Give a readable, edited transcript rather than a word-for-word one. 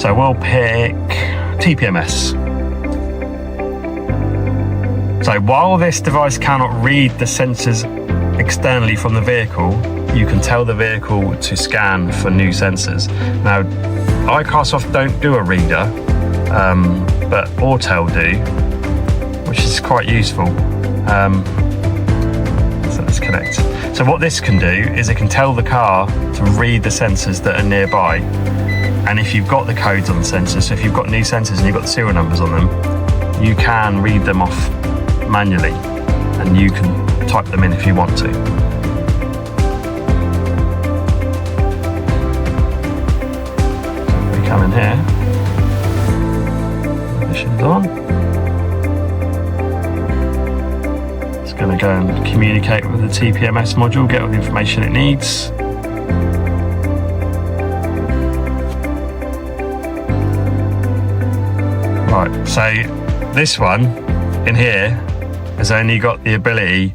So we'll pick TPMS. So while this device cannot read the sensors externally from the vehicle, you can tell the vehicle to scan for new sensors. Now, iCarsoft don't do a reader, but Autel do, which is quite useful. So let's connect. So what this can do is it can tell the car to read the sensors that are nearby. And if you've got the codes on the sensors, so if you've got new sensors and you've got the serial numbers on them, you can read them off manually, and you can type them in if you want to. We come in here, ignition's on. It's going to go and communicate with the TPMS module, get all the information it needs. Right, so this one in here has only got the ability